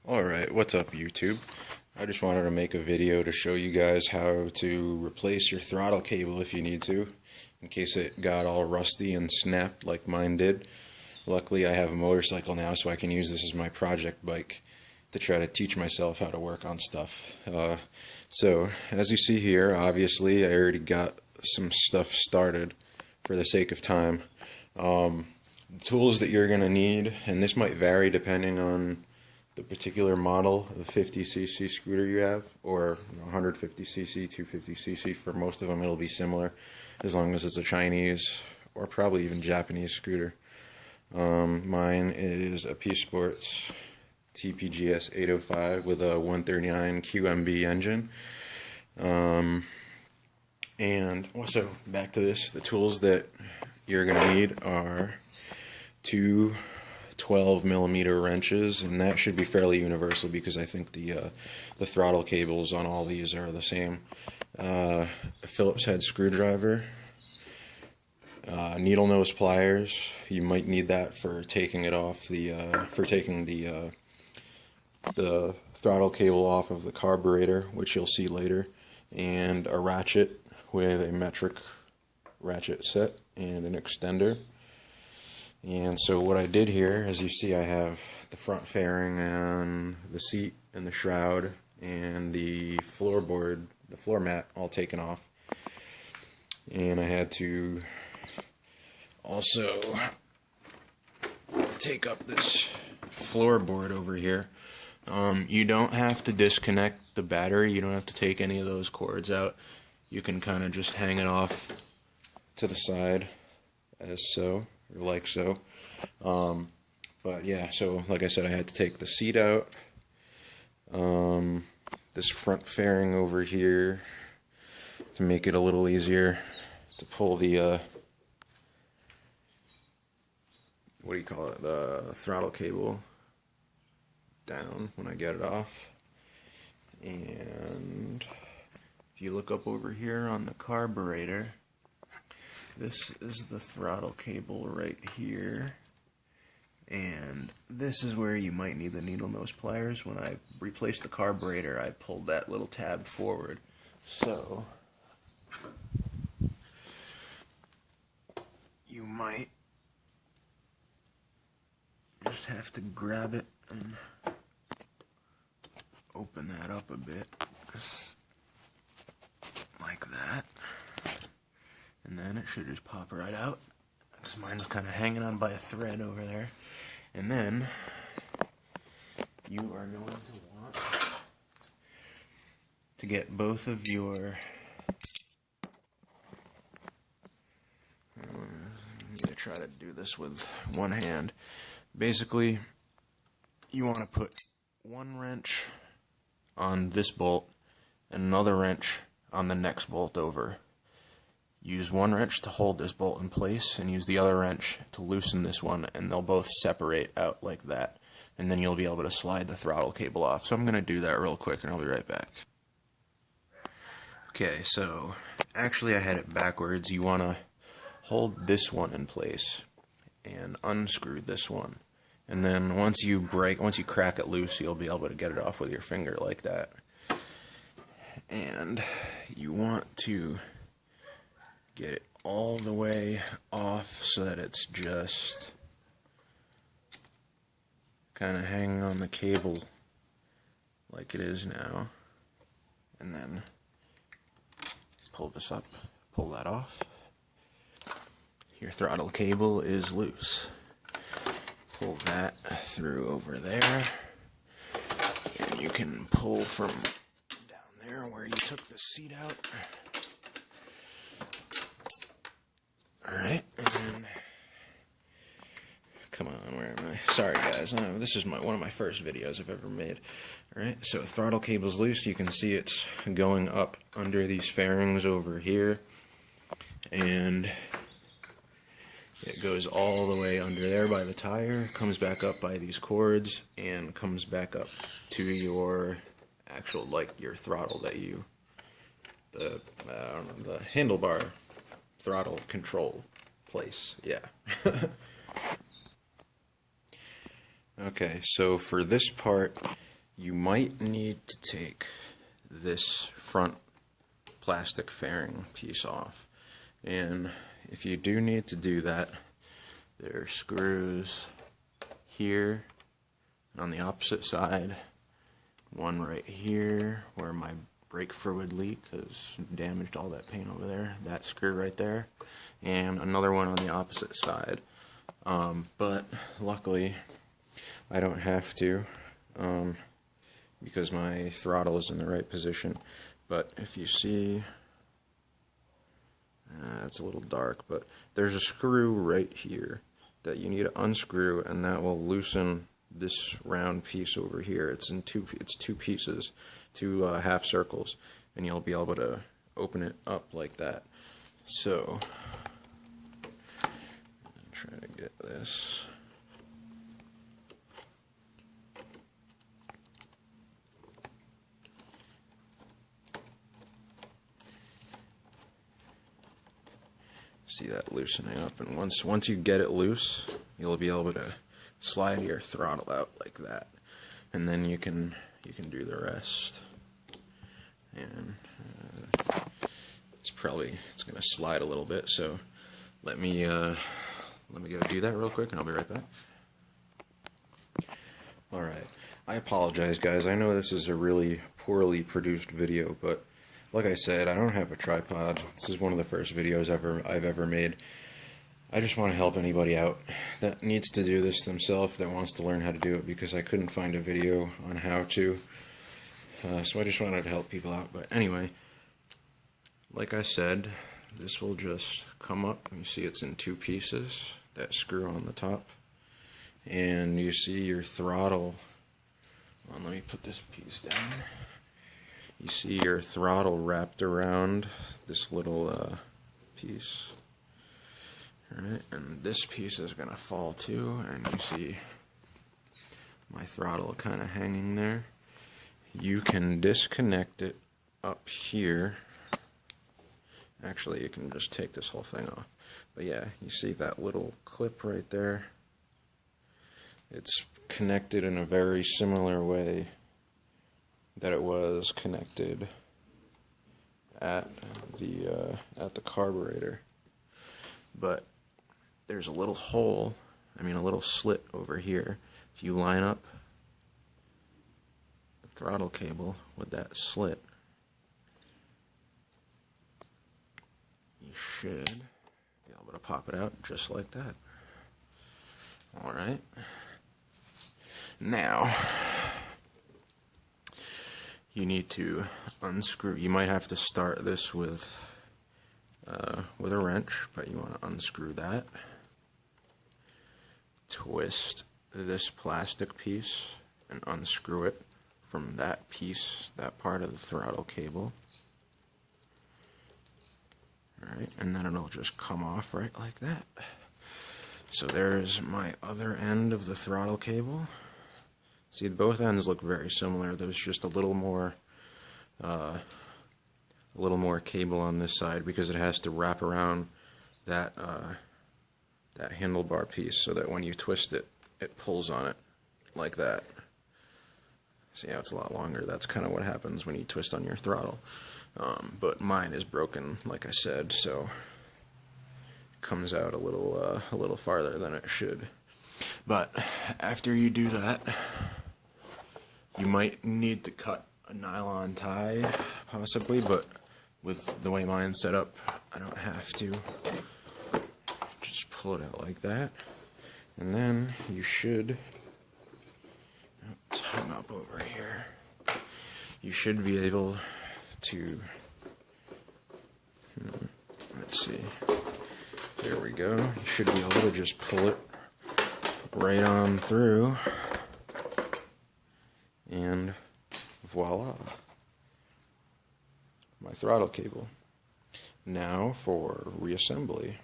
Alright, what's up YouTube? I just wanted to make a video to show you guys how to replace your throttle cable if you need to, in case it got all rusty and snapped like mine did. Luckily I have a motorcycle now, so I can use this as my project bike to try to teach myself how to work on stuff. So, as you see here, obviously I already got some stuff started for the sake of time. The tools that you're going to need, and this might vary depending on the particular model of 50cc scooter you have, or 150cc, 250cc. For most of them it'll be similar, as long as it's a Chinese or probably even Japanese scooter. Mine is a P Sports TPGS 805 with a 139 QMB engine. And also, back to this, the tools that you're going to need are two 12mm wrenches, and that should be fairly universal because I think the throttle cables on all these are the same. A Phillips head screwdriver, needle nose pliers. You might need that for taking it off taking the throttle cable off of the carburetor, which you'll see later, and a ratchet with a metric ratchet set and an extender. And so what I did here, as you see, I have the front fairing and the seat and the shroud and the floorboard, the floor mat all taken off. And I had to also take up this floorboard over here. You don't have to disconnect the battery, you don't have to take any of those cords out. You can kind of just hang it off to the side as so, or like so. But yeah, so like I said, I had to take the seat out, this front fairing over here to make it a little easier to pull the what do you call it, the throttle cable down when I get it off. And if you look up over here on the carburetor, this is the throttle cable right here, and this is where you might need the needle nose pliers. When I replaced the carburetor, I pulled that little tab forward, so you might just have to grab it and open that up a bit, just like that. And then it should just pop right out, because mine's kind of hanging on by a thread over there. And then you are going to want to get both of your, I'm going to try to do this with one hand. Basically, you want to put one wrench on this bolt and another wrench on the next bolt over. Use one wrench to hold this bolt in place and use the other wrench to loosen this one, and they'll both separate out like that, and then you'll be able to slide the throttle cable off. So I'm going to do that real quick and I'll be right back. Okay, so actually I had it backwards. You want to hold this one in place and unscrew this one, and then once you crack it loose, you'll be able to get it off with your finger like that. And you want to get it all the way off so that it's just kind of hanging on the cable like it is now. And then pull this up, pull that off. Your throttle cable is loose. Pull that through over there, and you can pull from down there where you took the seat out. Alright, and then, come on, where am I? Sorry guys, this is one of my first videos I've ever made. Alright, so throttle cable's loose. You can see it's going up under these fairings over here, and it goes all the way under there by the tire, comes back up by these cords, and comes back up to your actual, like, your throttle that you, the handlebar throttle control place, yeah. Okay, so for this part, you might need to take this front plastic fairing piece off, and if you do need to do that, there are screws here on the opposite side, one right here where my brake fluid leak has damaged all that paint over there, that screw right there, and another one on the opposite side. But luckily I don't have to, because my throttle is in the right position. But if you see, it's a little dark, but there's a screw right here that you need to unscrew, and that will loosen this round piece over here. It's two pieces, two half circles, and you'll be able to open it up like that. So I'm trying to get this. See that loosening up, and once you get it loose, you'll be able to slide your throttle out like that, and then you can do the rest. And it's going to slide a little bit, so let me go do that real quick, and I'll be right back. Alright, I apologize guys, I know this is a really poorly produced video, but like I said, I don't have a tripod. This is one of the first videos I've ever made. I just want to help anybody out that needs to do this themselves, that wants to learn how to do it, because I couldn't find a video on how to. So I just wanted to help people out. But anyway, like I said, this will just come up. You see it's in two pieces, that screw on the top. And you see your throttle. Well, let me put this piece down. You see your throttle wrapped around this little piece. Alright, and this piece is going to fall too, and you see my throttle kind of hanging there. You can disconnect it up here. Actually, you can just take this whole thing off. But yeah, you see that little clip right there? It's connected in a very similar way that it was connected at the carburetor, but there's a little hole, a little slit over here. If you line up the throttle cable with that slit, you should be able to pop it out just like that. Alright, now you need to unscrew. You might have to start this with a wrench, but you want to unscrew that. Twist this plastic piece and unscrew it from that piece, that part of the throttle cable. Alright, and then it'll just come off right like that. So there's my other end of the throttle cable. See, both ends look very similar. There's just a little more cable on this side because it has to wrap around that that handlebar piece, so that when you twist it, it pulls on it like that. See how it's a lot longer? That's kind of what happens when you twist on your throttle. But mine is broken, like I said, so it comes out a little farther than it should. But after you do that, you might need to cut a nylon tie, possibly, but with the way mine's set up, I don't have to. Just pull it out like that, and then you should, it's hung up over here, you should be able to, let's see, there we go, you should be able to just pull it right on through, and voila, my throttle cable. Now for reassembly.